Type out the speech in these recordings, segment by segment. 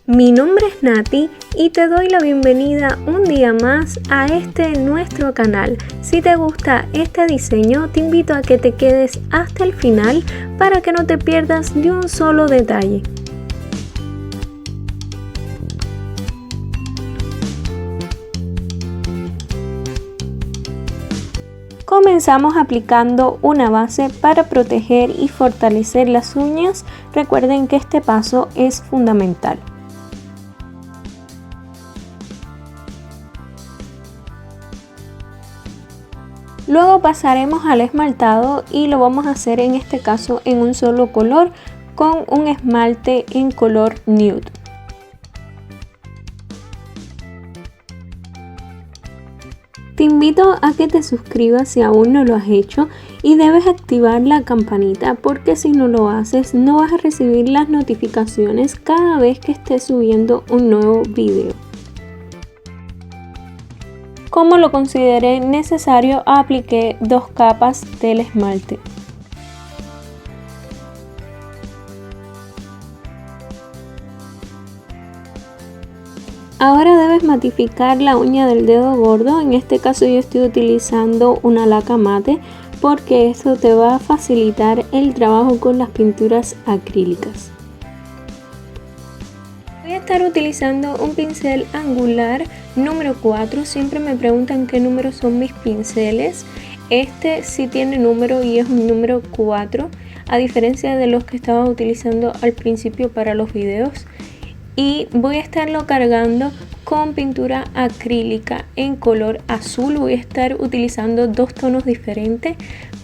Mi nombre es Nati y te doy la bienvenida un día más a nuestro canal. Si te gusta este diseño, te invito a que te quedes hasta el final para que no te pierdas de un solo detalle. Comenzamos aplicando una base para proteger y fortalecer las uñas. Recuerden que este paso es fundamental. Luego pasaremos al esmaltado y lo vamos a hacer en este caso en un solo color con un esmalte en color nude. Te invito a que te suscribas si aún no lo has hecho y debes activar la campanita porque si no lo haces no vas a recibir las notificaciones cada vez que esté subiendo un nuevo video. Como lo consideré necesario, apliqué 2 capas del esmalte. Ahora debes matificar la uña del dedo gordo. En este caso yo estoy utilizando una laca mate porque esto te va a facilitar el trabajo con las pinturas acrílicas. Voy a estar utilizando un pincel angular número 4. Siempre me preguntan qué número son mis pinceles. Este sí tiene número y es un número 4, a diferencia de los que estaba utilizando al principio para los videos. Y voy a estarlo cargando con pintura acrílica en color azul. Voy a estar utilizando 2 tonos diferentes.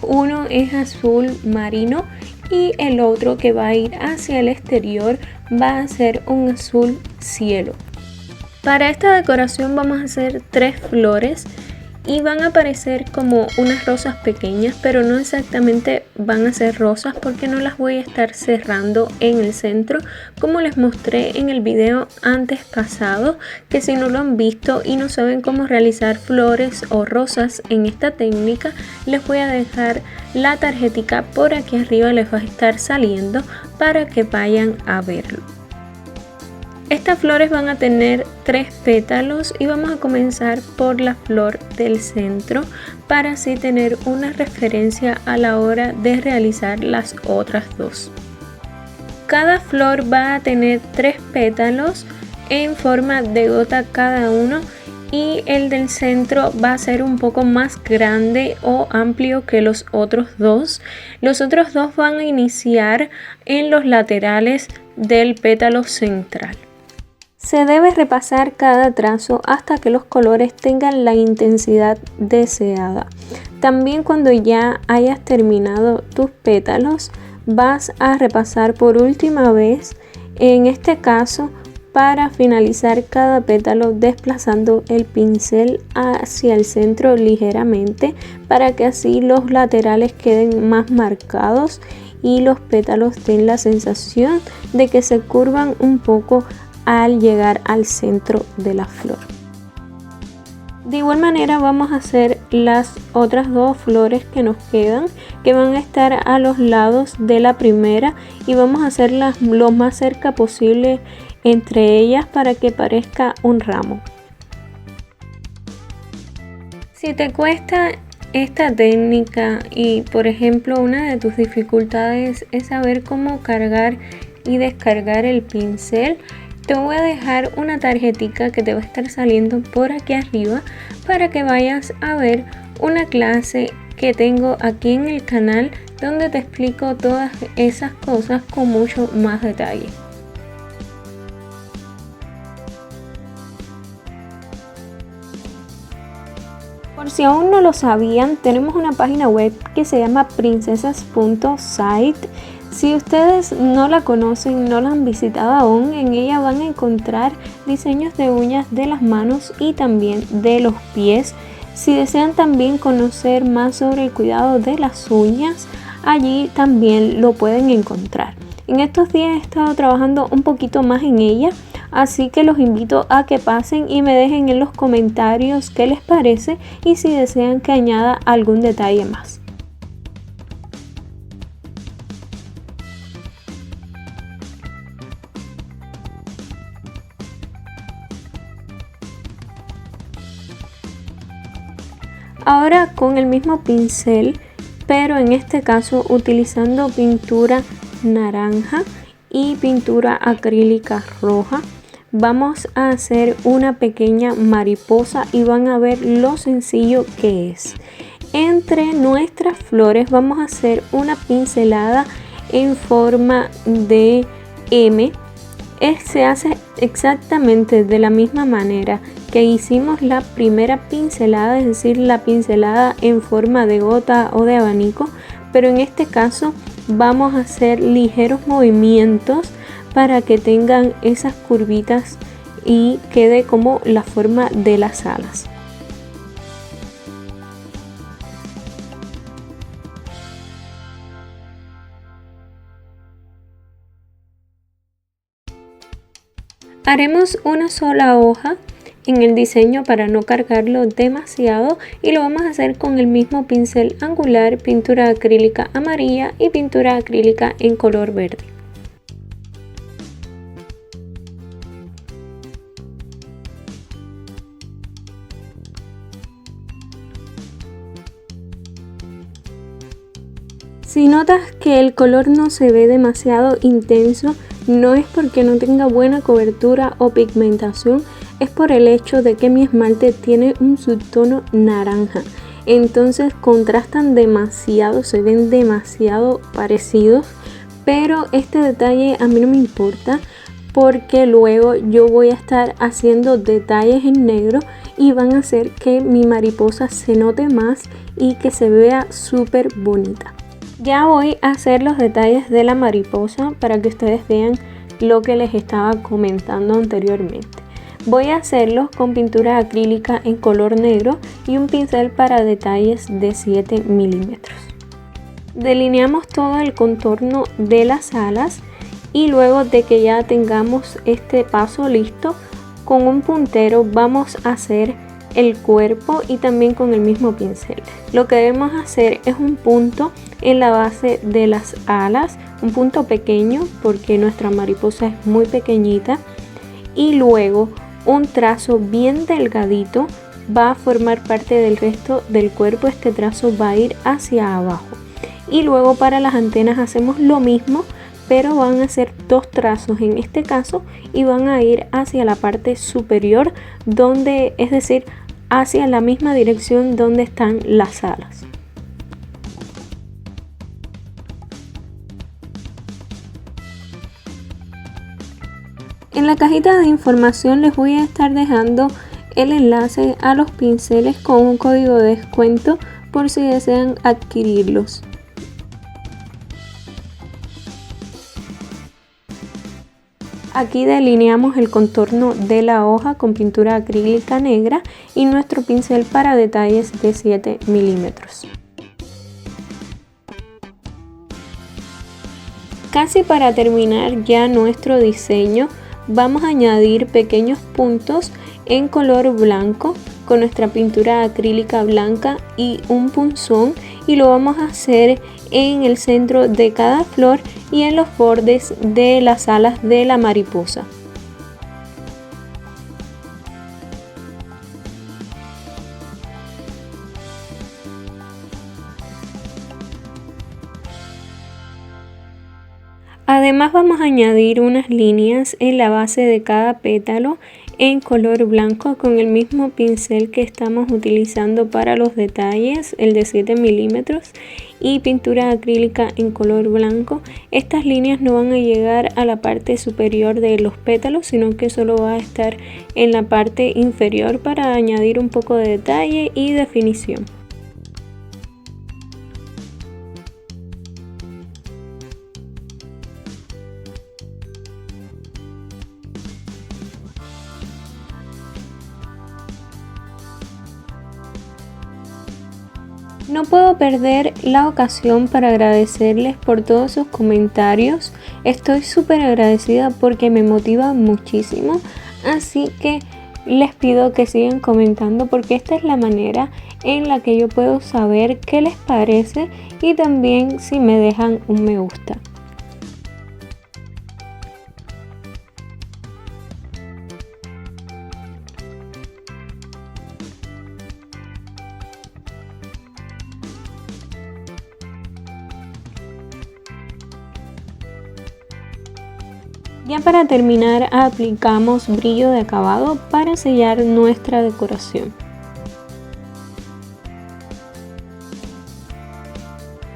Uno es azul marino y el otro que va a ir hacia el exterior va a ser un azul cielo. Para esta decoración vamos a hacer 3 flores y van a aparecer como unas rosas pequeñas, pero no exactamente van a ser rosas porque no las voy a estar cerrando en el centro como les mostré en el video antes pasado, que si no lo han visto y no saben cómo realizar flores o rosas en esta técnica, les voy a dejar la tarjetica por aquí arriba, les va a estar saliendo para que vayan a verlo. Estas flores van a tener 3 pétalos y vamos a comenzar por la flor del centro para así tener una referencia a la hora de realizar las otras 2. Cada flor va a tener 3 pétalos en forma de gota cada uno y el del centro va a ser un poco más grande o amplio que los otros 2. Los otros 2 van a iniciar en los laterales del pétalo central. Se debe repasar cada trazo hasta que los colores tengan la intensidad deseada. También cuando ya hayas terminado tus pétalos, vas a repasar por última vez, en este caso para finalizar cada pétalo desplazando el pincel hacia el centro ligeramente para que así los laterales queden más marcados y los pétalos den la sensación de que se curvan un poco al llegar al centro de la flor. De igual manera vamos a hacer las otras 2 flores que nos quedan, que van a estar a los lados de la primera y vamos a hacerlas lo más cerca posible entre ellas para que parezca un ramo. Si te cuesta esta técnica y por ejemplo una de tus dificultades es saber cómo cargar y descargar el pincel, te voy a dejar una tarjetita que te va a estar saliendo por aquí arriba para que vayas a ver una clase que tengo aquí en el canal donde te explico todas esas cosas con mucho más detalle. Por si aún no lo sabían, tenemos una página web que se llama princesas.site. Si ustedes no la conocen, no la han visitado aún, en ella van a encontrar diseños de uñas de las manos y también de los pies. Si desean también conocer más sobre el cuidado de las uñas, allí también lo pueden encontrar. En estos días he estado trabajando un poquito más en ella, así que los invito a que pasen y me dejen en los comentarios qué les parece y si desean que añada algún detalle más. Ahora con el mismo pincel, pero en este caso utilizando pintura naranja y pintura acrílica roja, vamos a hacer una pequeña mariposa y van a ver lo sencillo que es. Entre nuestras flores vamos a hacer una pincelada en forma de M. Se hace exactamente de la misma manera que hicimos la primera pincelada, es decir, la pincelada en forma de gota o de abanico, pero en este caso vamos a hacer ligeros movimientos para que tengan esas curvitas y quede como la forma de las alas. Haremos una sola hoja en el diseño para no cargarlo demasiado y lo vamos a hacer con el mismo pincel angular, pintura acrílica amarilla y pintura acrílica en color verde. Si notas que el color no se ve demasiado intenso, no es porque no tenga buena cobertura o pigmentación, es por el hecho de que mi esmalte tiene un subtono naranja. Entonces contrastan demasiado, se ven demasiado parecidos, pero este detalle a mí no me importa porque luego yo voy a estar haciendo detalles en negro y van a hacer que mi mariposa se note más y que se vea súper bonita. Ya voy a hacer los detalles de la mariposa para que ustedes vean lo que les estaba comentando anteriormente. Voy a hacerlos con pintura acrílica en color negro y un pincel para detalles de 7 milímetros. Delineamos todo el contorno de las alas y luego de que ya tengamos este paso listo, con un puntero vamos a hacer el cuerpo y también con el mismo pincel. Lo que debemos hacer es un punto en la base de las alas, un punto pequeño porque nuestra mariposa es muy pequeñita, y luego un trazo bien delgadito va a formar parte del resto del cuerpo. Este trazo va a ir hacia abajo y luego para las antenas hacemos lo mismo, pero van a ser dos trazos en este caso y van a ir hacia la parte superior, donde, es decir, hacia la misma dirección donde están las alas. En la cajita de información les voy a estar dejando el enlace a los pinceles con un código de descuento por si desean adquirirlos. Aquí delineamos el contorno de la hoja con pintura acrílica negra y nuestro pincel para detalles de 7 milímetros. Casi para terminar ya nuestro diseño, vamos a añadir pequeños puntos en color blanco con nuestra pintura acrílica blanca y un punzón, y lo vamos a hacer en el centro de cada flor y en los bordes de las alas de la mariposa. Además vamos a añadir unas líneas en la base de cada pétalo en color blanco con el mismo pincel que estamos utilizando para los detalles, el de 7 milímetros, y pintura acrílica en color blanco. Estas líneas no van a llegar a la parte superior de los pétalos, sino que solo va a estar en la parte inferior para añadir un poco de detalle y definición. No puedo perder la ocasión para agradecerles por todos sus comentarios. Estoy súper agradecida porque me motiva muchísimo. Así que les pido que sigan comentando porque esta es la manera en la que yo puedo saber qué les parece y también si me dejan un me gusta. Ya para terminar, aplicamos brillo de acabado para sellar nuestra decoración.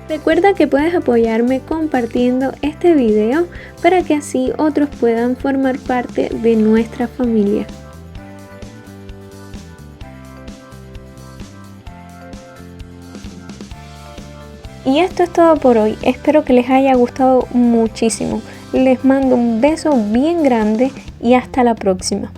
Recuerda que puedes apoyarme compartiendo este video para que así otros puedan formar parte de nuestra familia. Y esto es todo por hoy, espero que les haya gustado muchísimo. Les mando un beso bien grande y hasta la próxima.